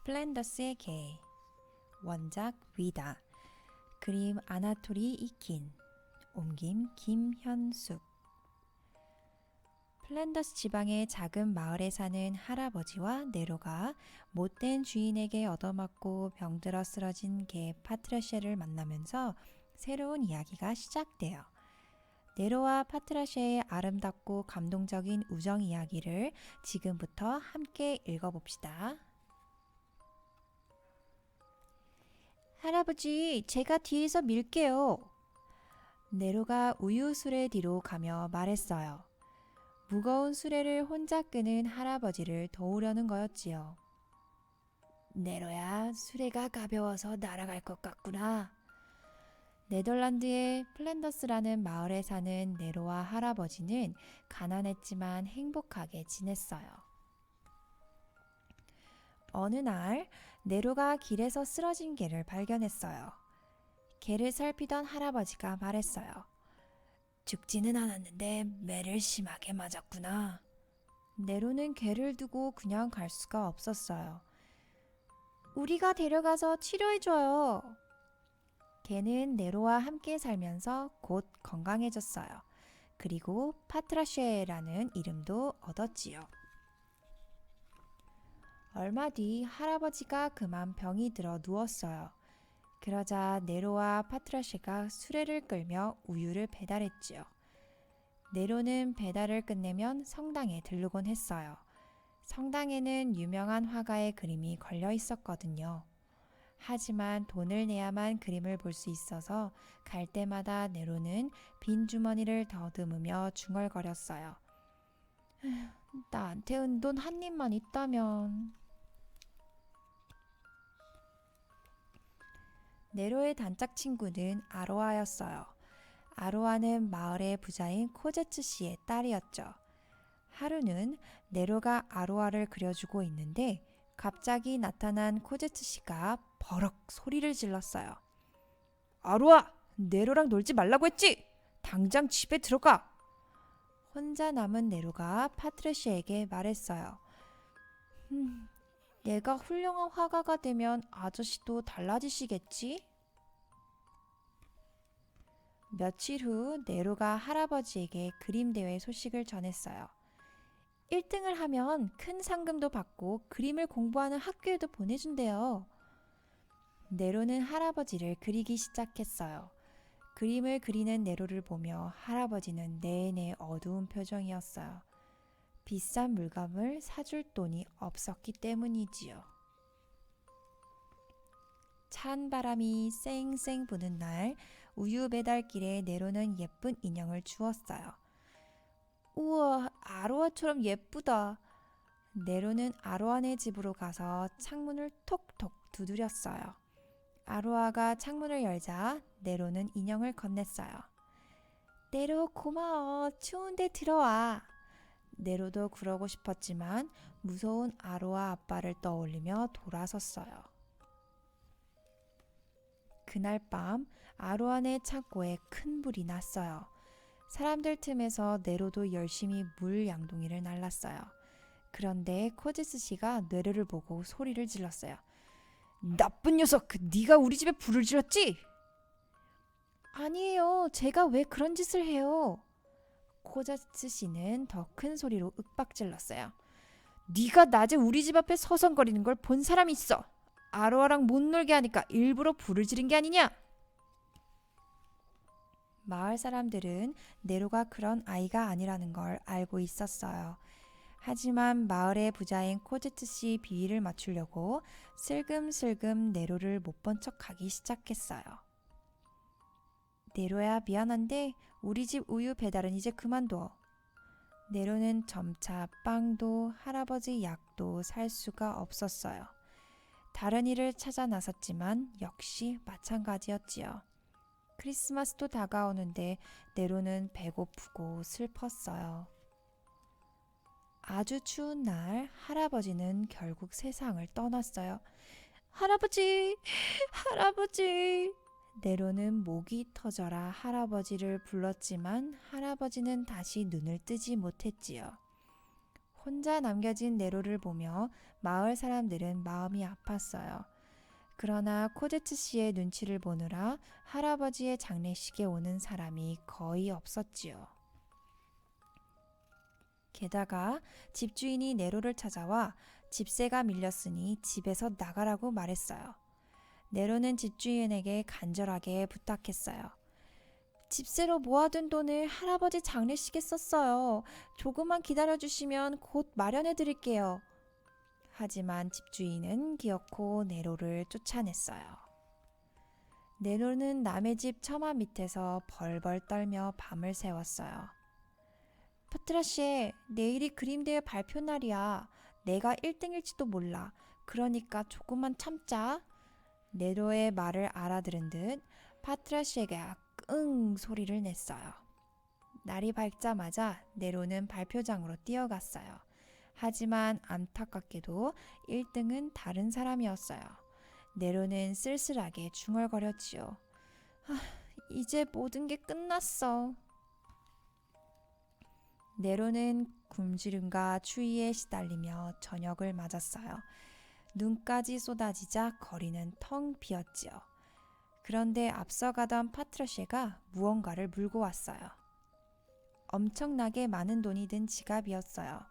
플랜더스의 개. 원작 위다. 그림 아나토리 이킨. 옮김 김현숙. 플랜더스 지방의 작은 마을에 사는 할아버지와 네로가 못된 주인에게 얻어맞고 병들어 쓰러진 개 파트라쉐를 만나면서 새로운 이야기가 시작돼요. 네로와 파트라쉐의 아름답고 감동적인 우정 이야기를 지금부터 함께 읽어봅시다. 할아버지, 제가 뒤에서 밀게요. 네로가 우유 수레 뒤로 가며 말했어요. 무거운 수레를 혼자 끄는 할아버지를 도우려는 거였지요. 네로야, 수레가 가벼워서 날아갈 것 같구나. 네덜란드의 플랜더스라는 마을에 사는 네로와 할아버지는 가난했지만 행복하게 지냈어요. 어느 날 네로가 길에서 쓰러진 개를 발견했어요. 개를 살피던 할아버지가 말했어요. 죽지는 않았는데 매를 심하게 맞았구나. 네로는 개를 두고 그냥 갈 수가 없었어요. 우리가 데려가서 치료해줘요. 개는 네로와 함께 살면서 곧 건강해졌어요. 그리고 파트라쉐라는 이름도 얻었지요. 얼마 뒤 할아버지가 그만 병이 들어 누웠어요. 그러자 네로와 파트라쉐가 수레를 끌며 우유를 배달했지요. 네로는 배달을 끝내면 성당에 들르곤 했어요. 성당에는 유명한 화가의 그림이 걸려 있었거든요. 하지만 돈을 내야만 그림을 볼 수 있어서 갈 때마다 네로는 빈 주머니를 더듬으며 중얼거렸어요. 나한테 은돈 한 입만 있다면. 네로의 단짝 친구는 아로아였어요. 아로아는 마을의 부자인 코제츠 씨의 딸이었죠. 하루는 네로가 아로아를 그려주고 있는데 갑자기 나타난 코제츠 씨가 버럭 소리를 질렀어요. 아로아! 네로랑 놀지 말라고 했지? 당장 집에 들어가! 혼자 남은 네로가 파트레시에게 말했어요. 내가 훌륭한 화가가 되면 아저씨도 달라지시겠지? 며칠 후 네로가 할아버지에게 그림 대회 소식을 전했어요. 1등을 하면 큰 상금도 받고 그림을 공부하는 학교에도 보내준대요. 네로는 할아버지를 그리기 시작했어요. 그림을 그리는 네로를 보며 할아버지는 내내 어두운 표정이었어요. 비싼 물감을 사줄 돈이 없었기 때문이지요. 찬 바람이 쌩쌩 부는 날 우유 배달길에 네로는 예쁜 인형을 주었어요. 우와, 아로아처럼 예쁘다. 네로는 아로아네 집으로 가서 창문을 톡톡 두드렸어요. 아로아가 창문을 열자 네로는 인형을 건넸어요. 네로 고마워. 추운데 들어와. 네로도 그러고 싶었지만 무서운 아로아 아빠를 떠올리며 돌아섰어요. 그날 밤 아로아네 창고에 큰 불이 났어요. 사람들 틈에서 네로도 열심히 물 양동이를 날랐어요. 그런데 코제스 씨가 네로를 보고 소리를 질렀어요. 나쁜 녀석! 네가 우리 집에 불을 질렀지? 아니에요. 제가 왜 그런 짓을 해요? 코제스 씨는 더 큰 소리로 윽박질렀어요. 네가 낮에 우리 집 앞에 서성거리는 걸 본 사람이 있어. 아로아랑 못 놀게 하니까 일부러 불을 지른 게 아니냐? 마을 사람들은 네로가 그런 아이가 아니라는 걸 알고 있었어요. 하지만 마을의 부자인 코제트 씨 비위를 맞추려고 슬금슬금 네로를 못 본 척하기 시작했어요. 네로야, 미안한데 우리 집 우유 배달은 이제 그만둬. 네로는 점차 빵도 할아버지 약도 살 수가 없었어요. 다른 일을 찾아 나섰지만 역시 마찬가지였지요. 크리스마스도 다가오는데 네로는 배고프고 슬펐어요. 아주 추운 날 할아버지는 결국 세상을 떠났어요. 할아버지, 할아버지. 네로는 목이 터져라 할아버지를 불렀지만 할아버지는 다시 눈을 뜨지 못했지요. 혼자 남겨진 네로를 보며 마을 사람들은 마음이 아팠어요. 그러나 코제츠 씨의 눈치를 보느라 할아버지의 장례식에 오는 사람이 거의 없었지요. 게다가 집주인이 네로를 찾아와 집세가 밀렸으니 집에서 나가라고 말했어요. 네로는 집주인에게 간절하게 부탁했어요. 집세로 모아둔 돈을 할아버지 장례식에 썼어요. 조금만 기다려주시면 곧 마련해 드릴게요. 하지만 집주인은 기어코 네로를 쫓아냈어요. 네로는 남의 집 처마 밑에서 벌벌 떨며 밤을 새웠어요. 파트라씨, 내일이 그림대회 발표 날이야. 내가 1등일지도 몰라. 그러니까 조금만 참자. 네로의 말을 알아들은 듯 파트라시에게 끙 소리를 냈어요. 날이 밝자마자 네로는 발표장으로 뛰어갔어요. 하지만 안타깝게도 1등은 다른 사람이었어요. 네로는 쓸쓸하게 중얼거렸지요. 이제 모든 게 끝났어. 네로는 굶주림과 추위에 시달리며 저녁을 맞았어요. 눈까지 쏟아지자 거리는 텅 비었지요. 그런데 앞서가던 파트라쉐가 무언가를 물고 왔어요. 엄청나게 많은 돈이 든 지갑이었어요.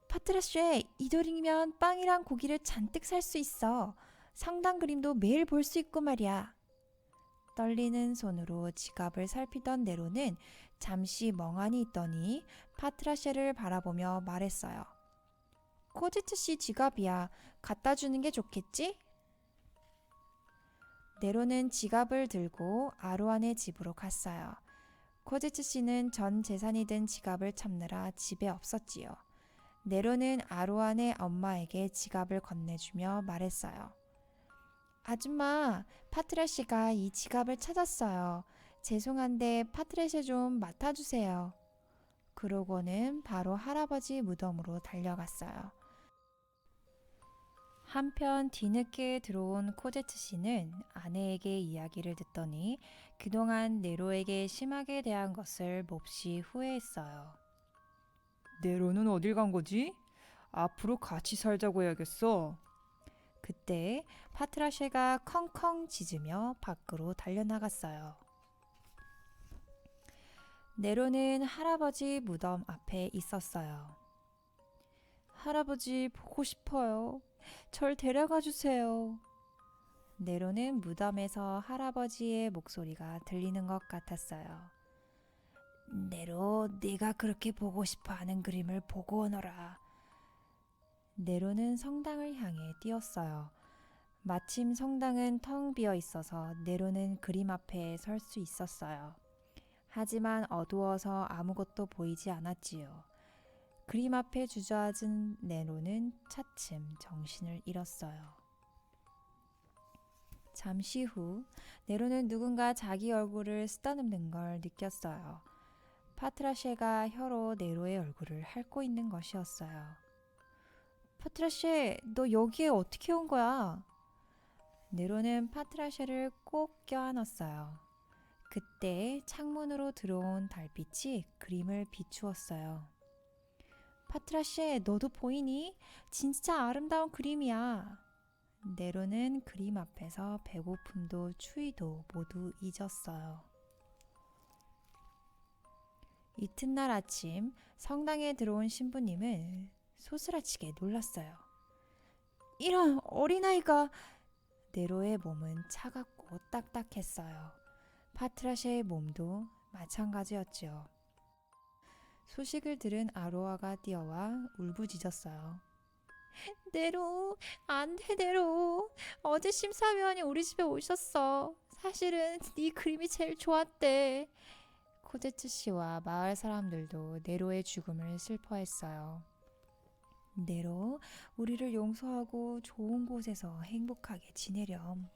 파트라쉐, 이 돈이면 빵이랑 고기를 잔뜩 살 수 있어. 성당 그림도 매일 볼 수 있고 말이야. 떨리는 손으로 지갑을 살피던 네로는 잠시 멍하니 있더니 파트라쉐를 바라보며 말했어요. 코제츠 씨 지갑이야. 갖다 주는 게 좋겠지? 네로는 지갑을 들고 아로안의 집으로 갔어요. 코제츠 씨는 전 재산이 든 지갑을 찾느라 집에 없었지요. 네로는 아로안의 엄마에게 지갑을 건네주며 말했어요. 아줌마, 파트라시가 이 지갑을 찾았어요. 죄송한데 파트라시 좀 맡아주세요. 그러고는 바로 할아버지 무덤으로 달려갔어요. 한편 뒤늦게 들어온 코제츠 씨는 아내에게 이야기를 듣더니 그동안 네로에게 심하게 대한 것을 몹시 후회했어요. 네로는 어딜 간 거지? 앞으로 같이 살자고 해야겠어. 그때 파트라쉐가 컹컹 짖으며 밖으로 달려나갔어요. 네로는 할아버지 무덤 앞에 있었어요. 할아버지 보고 싶어요. 절 데려가 주세요. 네로는 무덤에서 할아버지의 목소리가 들리는 것 같았어요. 네로, 네가 그렇게 보고 싶어하는 그림을 보고 오너라. 네로는 성당을 향해 뛰었어요. 마침 성당은 텅 비어 있어서 네로는 그림 앞에 설 수 있었어요. 하지만 어두워서 아무것도 보이지 않았지요. 그림 앞에 주저앉은 네로는 차츰 정신을 잃었어요. 잠시 후 네로는 누군가 자기 얼굴을 쓰다듬는 걸 느꼈어요. 파트라쉐가 혀로 네로의 얼굴을 핥고 있는 것이었어요. 파트라쉐, 너 여기에 어떻게 온 거야? 네로는 파트라쉐를 꼭 껴안았어요. 그때 창문으로 들어온 달빛이 그림을 비추었어요. 파트라쉐, 너도 보이니? 진짜 아름다운 그림이야. 네로는 그림 앞에서 배고픔도 추위도 모두 잊었어요. 이튿날 아침 성당에 들어온 신부님은 소스라치게 놀랐어요. 이런 어린아이가... 네로의 몸은 차갑고 딱딱했어요. 파트라쉐의 몸도 마찬가지였지요. 소식을 들은 아로아가 뛰어와 울부짖었어요. 네로, 안 돼, 네로. 어제 심사위원이 우리 집에 오셨어. 사실은 네 그림이 제일 좋았대. 코제츠 씨와 마을 사람들도 네로의 죽음을 슬퍼했어요. 네로, 우리를 용서하고 좋은 곳에서 행복하게 지내렴.